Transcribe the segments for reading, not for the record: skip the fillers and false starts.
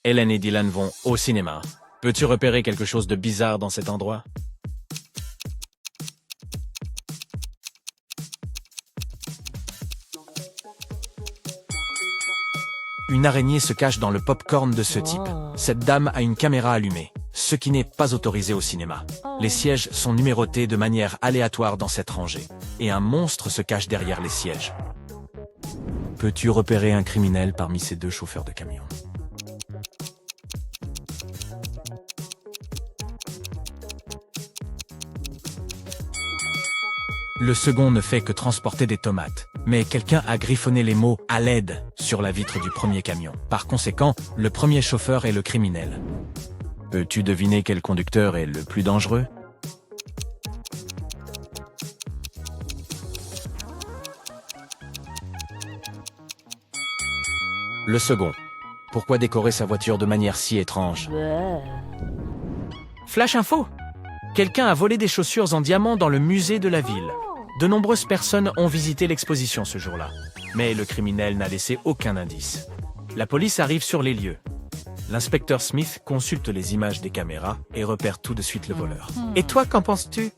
Hélène et Dylan vont au cinéma. Peux-tu repérer quelque chose de bizarre dans cet endroit? Une araignée se cache dans le pop-corn de ce type. Cette dame a une caméra allumée, ce qui n'est pas autorisé au cinéma. Les sièges sont numérotés de manière aléatoire dans cette rangée, et un monstre se cache derrière les sièges. Peux-tu repérer un criminel parmi ces deux chauffeurs de camion? Le second ne fait que transporter des tomates, mais quelqu'un a griffonné les mots « à l'aide » sur la vitre du premier camion. Par conséquent, le premier chauffeur est le criminel. Peux-tu deviner quel conducteur est le plus dangereux? Le second. Pourquoi décorer sa voiture de manière si étrange? Flash info! Quelqu'un a volé des chaussures en diamant dans le musée de la ville. De nombreuses personnes ont visité l'exposition ce jour-là, mais le criminel n'a laissé aucun indice. La police arrive sur les lieux. L'inspecteur Smith consulte les images des caméras et repère tout de suite le voleur. Et toi, qu'en penses-tu?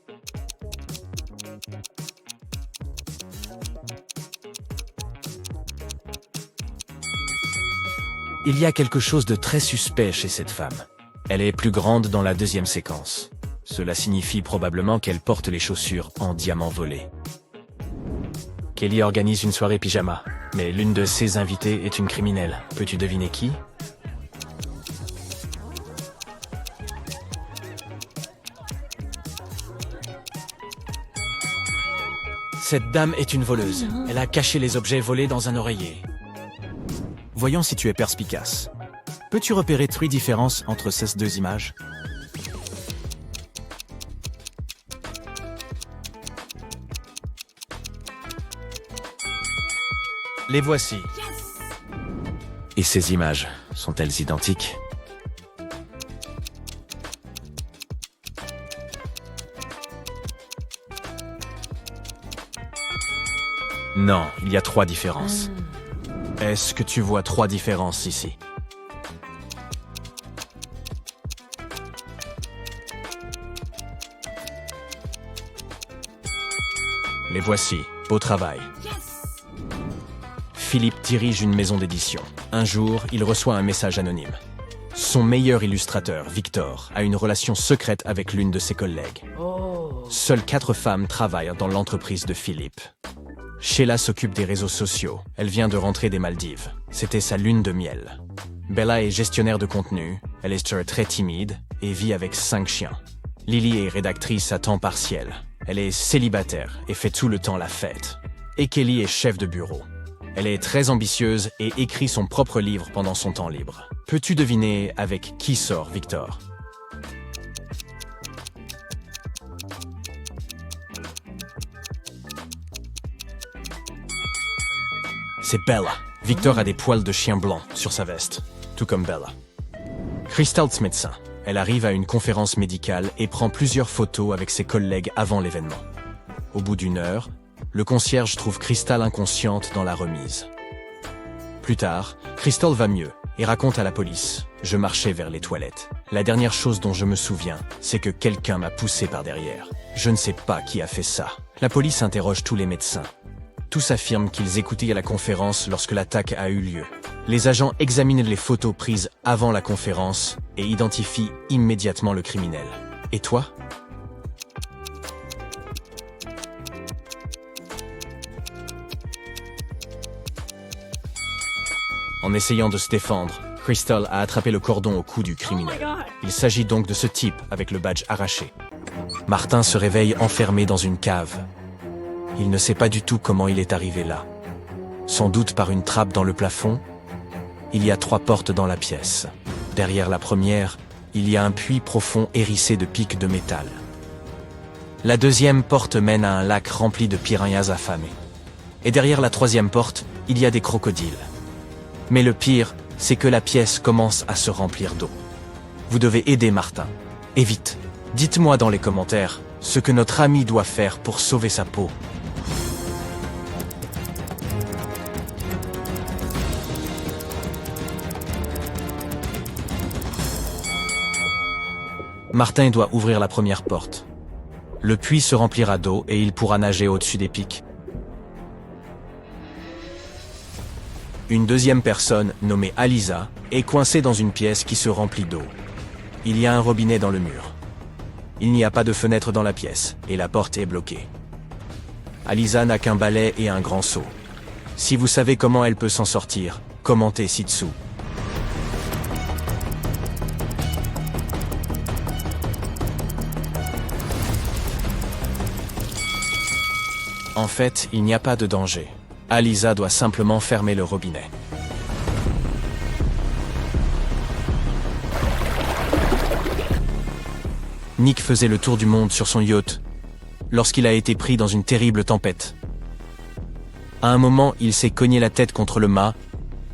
Il y a quelque chose de très suspect chez cette femme. Elle est plus grande dans la deuxième séquence. Cela signifie probablement qu'elle porte les chaussures en diamant volé. Kelly organise une soirée pyjama, mais l'une de ses invitées est une criminelle. Peux-tu deviner qui? Cette dame est une voleuse. Elle a caché les objets volés dans un oreiller. Voyons si tu es perspicace. Peux-tu repérer 3 différences entre ces deux images? Les voici. Et ces images, sont-elles identiques? Non, il y a 3 différences. Est-ce que tu vois 3 différences ici? Les voici. Beau travail. Philippe dirige une maison d'édition. Un jour, il reçoit un message anonyme. Son meilleur illustrateur, Victor, a une relation secrète avec l'une de ses collègues. Seules 4 femmes travaillent dans l'entreprise de Philippe. Sheila s'occupe des réseaux sociaux. Elle vient de rentrer des Maldives. C'était sa lune de miel. Bella est gestionnaire de contenu. Elle est très timide et vit avec 5 chiens. Lily est rédactrice à temps partiel. Elle est célibataire et fait tout le temps la fête. Et Kelly est chef de bureau. Elle est très ambitieuse et écrit son propre livre pendant son temps libre. Peux-tu deviner avec qui sort Victor? C'est Bella. Victor a des poils de chien blanc sur sa veste, tout comme Bella. Crystal médecin. Elle arrive à une conférence médicale et prend plusieurs photos avec ses collègues avant l'événement. Au bout d'1 heure, le concierge trouve Crystal inconsciente dans la remise. Plus tard, Crystal va mieux et raconte à la police « Je marchais vers les toilettes. La dernière chose dont je me souviens, c'est que quelqu'un m'a poussé par derrière. Je ne sais pas qui a fait ça. » La police interroge tous les médecins. Tous affirment qu'ils écoutaient à la conférence lorsque l'attaque a eu lieu. Les agents examinent les photos prises avant la conférence et identifient immédiatement le criminel. Et toi? En essayant de se défendre, Crystal a attrapé le cordon au cou du criminel. Il s'agit donc de ce type avec le badge arraché. Martin se réveille enfermé dans une cave. Il ne sait pas du tout comment il est arrivé là. Sans doute par une trappe dans le plafond. Il y a 3 portes dans la pièce. Derrière la première, il y a un puits profond hérissé de pics de métal. La deuxième porte mène à un lac rempli de piranhas affamés. Et derrière la 3e porte, il y a des crocodiles. Mais le pire, c'est que la pièce commence à se remplir d'eau. Vous devez aider Martin. Et vite, dites-moi dans les commentaires ce que notre ami doit faire pour sauver sa peau. Martin doit ouvrir la première porte. Le puits se remplira d'eau et il pourra nager au-dessus des pics. Une deuxième personne, nommée Alisa, est coincée dans une pièce qui se remplit d'eau. Il y a un robinet dans le mur. Il n'y a pas de fenêtre dans la pièce, et la porte est bloquée. Alisa n'a qu'un balai et un grand seau. Si vous savez comment elle peut s'en sortir, commentez ci-dessous. En fait, il n'y a pas de danger. Alisa doit simplement fermer le robinet. Nick faisait le tour du monde sur son yacht lorsqu'il a été pris dans une terrible tempête. À un moment, il s'est cogné la tête contre le mât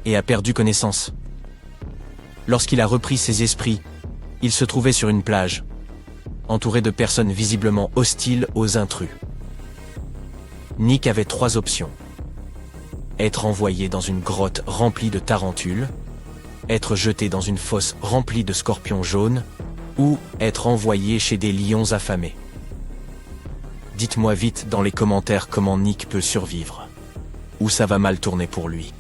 et a perdu connaissance. Lorsqu'il a repris ses esprits, il se trouvait sur une plage, entouré de personnes visiblement hostiles aux intrus. Nick avait 3 options. Être envoyé dans une grotte remplie de tarentules, être jeté dans une fosse remplie de scorpions jaunes, ou être envoyé chez des lions affamés. Dites-moi vite dans les commentaires comment Nick peut survivre. Ou ça va mal tourner pour lui.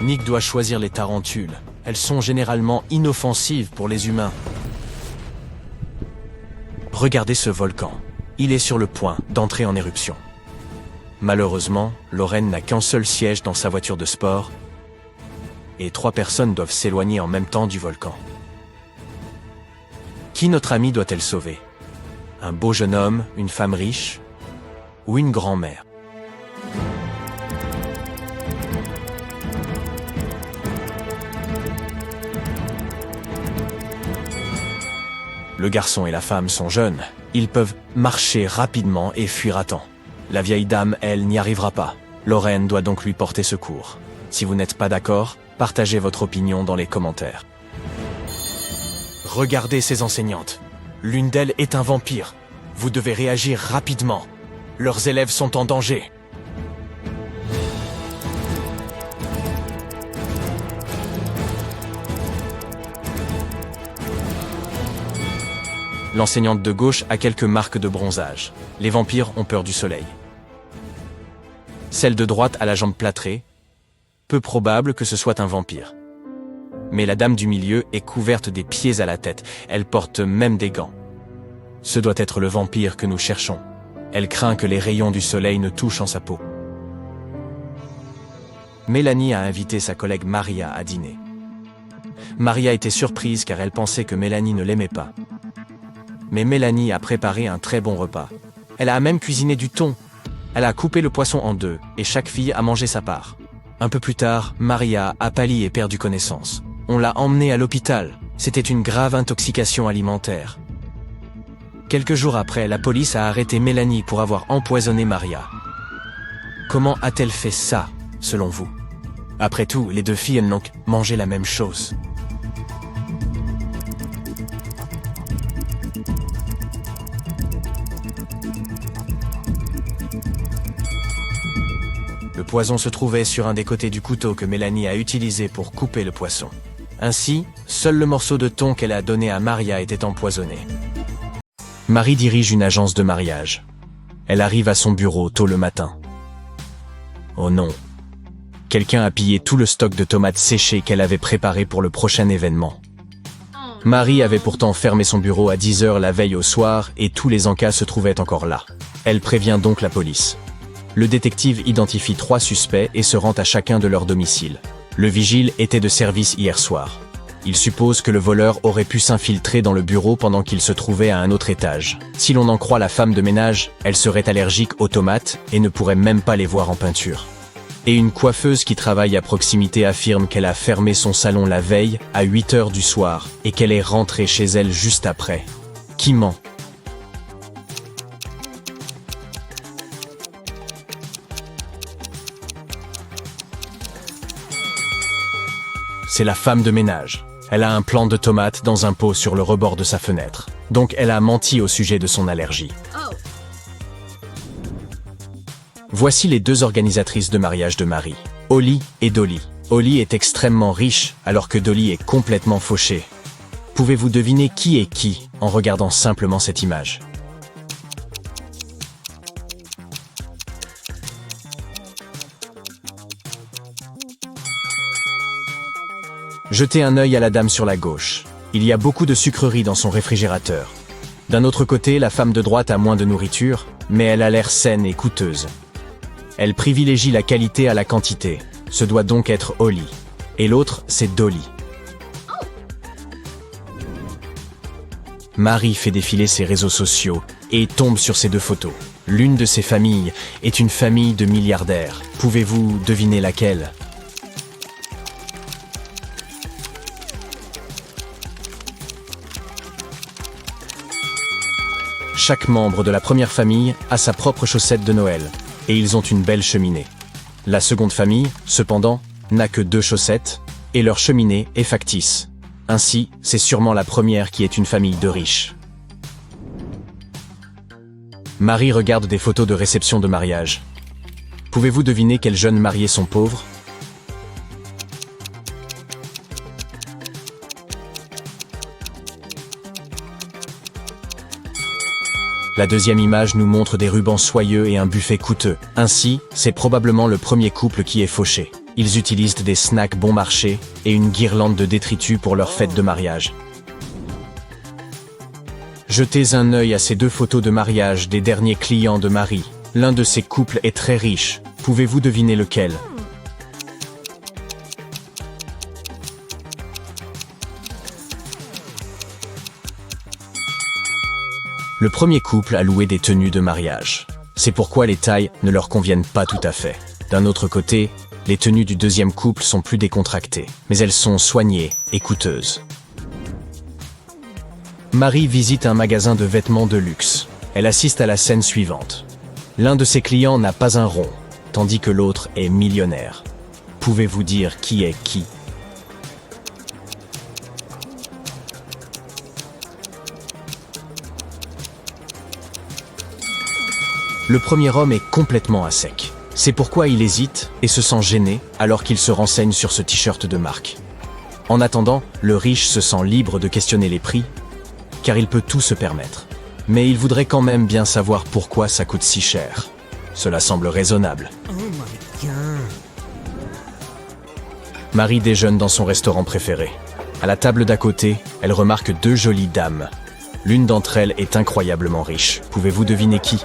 Nick doit choisir les tarentules. Elles sont généralement inoffensives pour les humains. Regardez ce volcan. Il est sur le point d'entrer en éruption. Malheureusement, Lorraine n'a qu'un seul siège dans sa voiture de sport et 3 personnes doivent s'éloigner en même temps du volcan. Qui notre amie doit-elle sauver? Un beau jeune homme, une femme riche ou une grand-mère? Le garçon et la femme sont jeunes. Ils peuvent marcher rapidement et fuir à temps. La vieille dame, elle, n'y arrivera pas. Lorraine doit donc lui porter secours. Si vous n'êtes pas d'accord, partagez votre opinion dans les commentaires. Regardez ces enseignantes. L'une d'elles est un vampire. Vous devez réagir rapidement. Leurs élèves sont en danger. L'enseignante de gauche a quelques marques de bronzage. Les vampires ont peur du soleil. Celle de droite a la jambe plâtrée. Peu probable que ce soit un vampire. Mais la dame du milieu est couverte des pieds à la tête. Elle porte même des gants. Ce doit être le vampire que nous cherchons. Elle craint que les rayons du soleil ne touchent en sa peau. Mélanie a invité sa collègue Maria à dîner. Maria était surprise car elle pensait que Mélanie ne l'aimait pas. Mais Mélanie a préparé un très bon repas. Elle a même cuisiné du thon. Elle a coupé le poisson en 2 et chaque fille a mangé sa part. Un peu plus tard, Maria a pâli et perdu connaissance. On l'a emmenée à l'hôpital. C'était une grave intoxication alimentaire. Quelques jours après, la police a arrêté Mélanie pour avoir empoisonné Maria. Comment a-t-elle fait ça, selon vous? Après tout, les 2 filles n'ont mangé la même chose. Le poison se trouvait sur un des côtés du couteau que Mélanie a utilisé pour couper le poisson. Ainsi, seul le morceau de thon qu'elle a donné à Maria était empoisonné. Marie dirige une agence de mariage. Elle arrive à son bureau tôt le matin. Oh non. Quelqu'un a pillé tout le stock de tomates séchées qu'elle avait préparé pour le prochain événement. Marie avait pourtant fermé son bureau à 10 h la veille au soir et tous les encas se trouvaient encore là. Elle prévient donc la police. Le détective identifie 3 suspects et se rend à chacun de leurs domiciles. Le vigile était de service hier soir. Il suppose que le voleur aurait pu s'infiltrer dans le bureau pendant qu'il se trouvait à un autre étage. Si l'on en croit la femme de ménage, elle serait allergique aux tomates et ne pourrait même pas les voir en peinture. Et une coiffeuse qui travaille à proximité affirme qu'elle a fermé son salon la veille à 8 h du soir et qu'elle est rentrée chez elle juste après. Qui ment? C'est la femme de ménage. Elle a un plant de tomates dans un pot sur le rebord de sa fenêtre. Donc elle a menti au sujet de son allergie. Voici les deux organisatrices de mariage de Marie, Holly et Dolly. Holly est extrêmement riche alors que Dolly est complètement fauchée. Pouvez-vous deviner qui est qui en regardant simplement cette image? Jetez un œil à la dame sur la gauche. Il y a beaucoup de sucreries dans son réfrigérateur. D'un autre côté, la femme de droite a moins de nourriture, mais elle a l'air saine et coûteuse. Elle privilégie la qualité à la quantité. Ce doit donc être Holly. Et l'autre, c'est Dolly. Marie fait défiler ses réseaux sociaux et tombe sur ces deux photos. L'une de ces familles est une famille de milliardaires. Pouvez-vous deviner laquelle? Chaque membre de la première famille a sa propre chaussette de Noël, et ils ont une belle cheminée. La seconde famille, cependant, n'a que 2 chaussettes, et leur cheminée est factice. Ainsi, c'est sûrement la première qui est une famille de riches. Marie regarde des photos de réception de mariage. Pouvez-vous deviner quels jeunes mariés sont pauvres? La deuxième image nous montre des rubans soyeux et un buffet coûteux. Ainsi, c'est probablement le premier couple qui est fauché. Ils utilisent des snacks bon marché et une guirlande de détritus pour leur fête de mariage. Jetez un œil à ces 2 photos de mariage des derniers clients de Marie. L'un de ces couples est très riche. Pouvez-vous deviner lequel? Le premier couple a loué des tenues de mariage. C'est pourquoi les tailles ne leur conviennent pas tout à fait. D'un autre côté, les tenues du deuxième couple sont plus décontractées, mais elles sont soignées et coûteuses. Marie visite un magasin de vêtements de luxe. Elle assiste à la scène suivante. L'un de ses clients n'a pas un rond, tandis que l'autre est millionnaire. Pouvez-vous dire qui est qui? Le premier homme est complètement à sec. C'est pourquoi il hésite et se sent gêné alors qu'il se renseigne sur ce t-shirt de marque. En attendant, le riche se sent libre de questionner les prix, car il peut tout se permettre. Mais il voudrait quand même bien savoir pourquoi ça coûte si cher. Cela semble raisonnable. Marie déjeune dans son restaurant préféré. À la table d'à côté, elle remarque 2 jolies dames. L'une d'entre elles est incroyablement riche. Pouvez-vous deviner qui?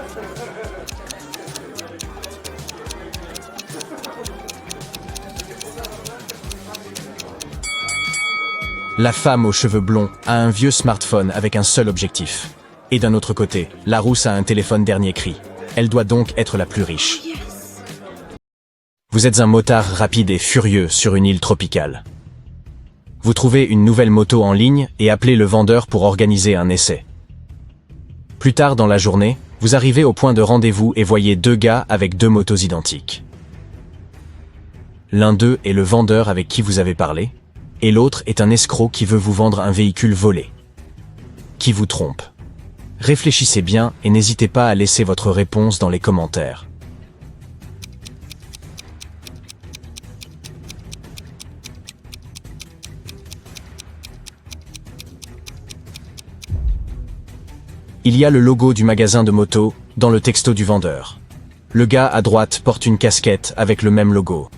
La femme aux cheveux blonds a un vieux smartphone avec un seul objectif. Et d'un autre côté, la rousse a un téléphone dernier cri. Elle doit donc être la plus riche. Vous êtes un motard rapide et furieux sur une île tropicale. Vous trouvez une nouvelle moto en ligne et appelez le vendeur pour organiser un essai. Plus tard dans la journée, vous arrivez au point de rendez-vous et voyez 2 gars avec 2 motos identiques. L'un d'eux est le vendeur avec qui vous avez parlé, et l'autre est un escroc qui veut vous vendre un véhicule volé. Qui vous trompe? Réfléchissez bien et n'hésitez pas à laisser votre réponse dans les commentaires. Il y a le logo du magasin de moto dans le texto du vendeur. Le gars à droite porte une casquette avec le même logo.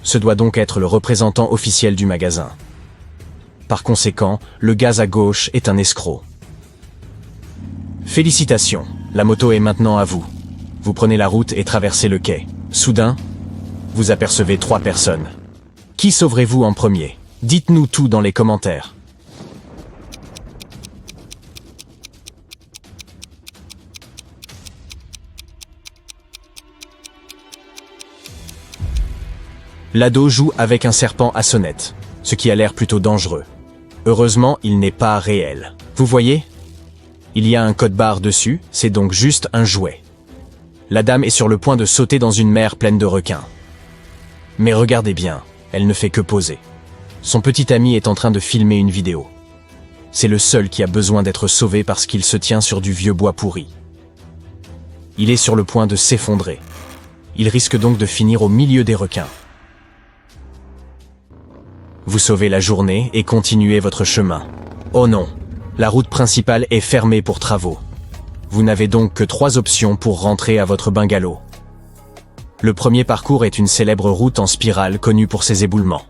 Ce doit donc être le représentant officiel du magasin. Par conséquent, le gars à gauche est un escroc. Félicitations, la moto est maintenant à vous. Vous prenez la route et traversez le quai. Soudain, vous apercevez 3 personnes. Qui sauverez-vous en premier? Dites-nous tout dans les commentaires. L'ado joue avec un serpent à sonnette, ce qui a l'air plutôt dangereux. Heureusement, il n'est pas réel. Vous voyez? Il y a un code-barre dessus, c'est donc juste un jouet. La dame est sur le point de sauter dans une mer pleine de requins. Mais regardez bien, elle ne fait que poser. Son petit ami est en train de filmer une vidéo. C'est le seul qui a besoin d'être sauvé parce qu'il se tient sur du vieux bois pourri. Il est sur le point de s'effondrer. Il risque donc de finir au milieu des requins. Vous sauvez la journée et continuez votre chemin. Oh non, la route principale est fermée pour travaux. Vous n'avez donc que 3 options pour rentrer à votre bungalow. Le premier parcours est une célèbre route en spirale connue pour ses éboulements.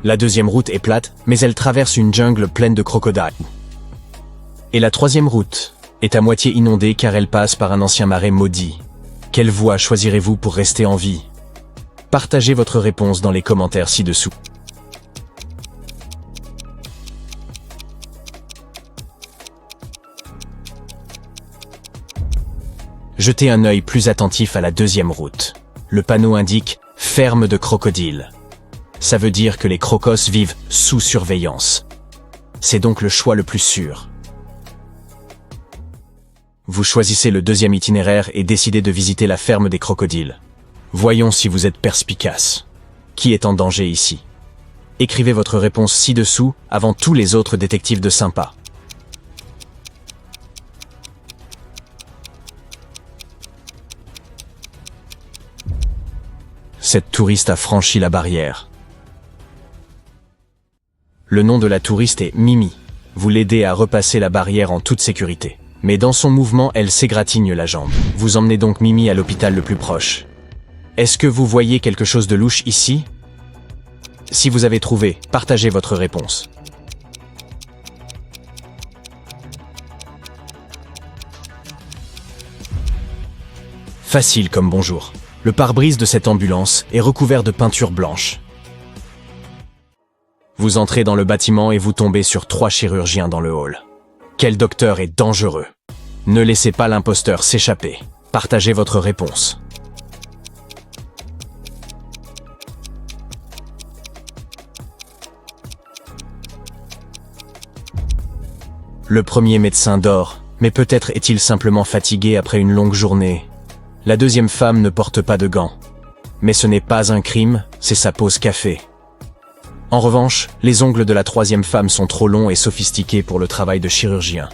La deuxième route est plate, mais elle traverse une jungle pleine de crocodiles. Et la troisième route est à moitié inondée car elle passe par un ancien marais maudit. Quelle voie choisirez-vous pour rester en vie? Partagez votre réponse dans les commentaires ci-dessous. Jetez un œil plus attentif à la deuxième route. Le panneau indique « Ferme de crocodiles ». Ça veut dire que les crocos vivent sous surveillance. C'est donc le choix le plus sûr. Vous choisissez le deuxième itinéraire et décidez de visiter la ferme des crocodiles. Voyons si vous êtes perspicace. Qui est en danger ici? Écrivez votre réponse ci-dessous avant tous les autres détectives de Sympa. Cette touriste a franchi la barrière. Le nom de la touriste est Mimi. Vous l'aidez à repasser la barrière en toute sécurité. Mais dans son mouvement, elle s'égratigne la jambe. Vous emmenez donc Mimi à l'hôpital le plus proche. Est-ce que vous voyez quelque chose de louche ici? Si vous avez trouvé, partagez votre réponse. Facile comme bonjour. Le pare-brise de cette ambulance est recouvert de peinture blanche. Vous entrez dans le bâtiment et vous tombez sur 3 chirurgiens dans le hall. Quel docteur est dangereux? Ne laissez pas l'imposteur s'échapper. Partagez votre réponse. Le premier médecin dort, mais peut-être est-il simplement fatigué après une longue journée. La deuxième femme ne porte pas de gants. Mais ce n'est pas un crime, c'est sa pause café. En revanche, les ongles de la troisième femme sont trop longs et sophistiqués pour le travail de chirurgien.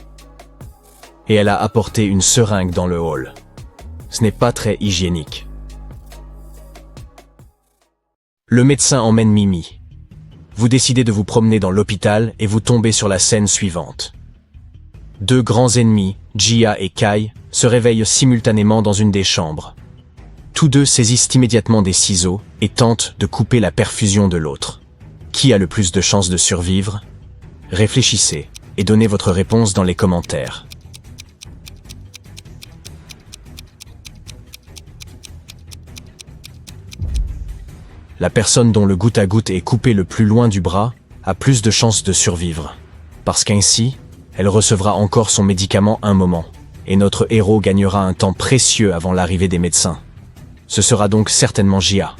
Et elle a apporté une seringue dans le hall. Ce n'est pas très hygiénique. Le médecin emmène Mimi. Vous décidez de vous promener dans l'hôpital et vous tombez sur la scène suivante. 2 grands ennemis, Jia et Kai, se réveillent simultanément dans une des chambres. Tous deux saisissent immédiatement des ciseaux et tentent de couper la perfusion de l'autre. Qui a le plus de chances de survivre? Réfléchissez et donnez votre réponse dans les commentaires. La personne dont le goutte à goutte est coupé le plus loin du bras a plus de chances de survivre, parce qu'ainsi, elle recevra encore son médicament un moment, et notre héros gagnera un temps précieux avant l'arrivée des médecins. Ce sera donc certainement Jia.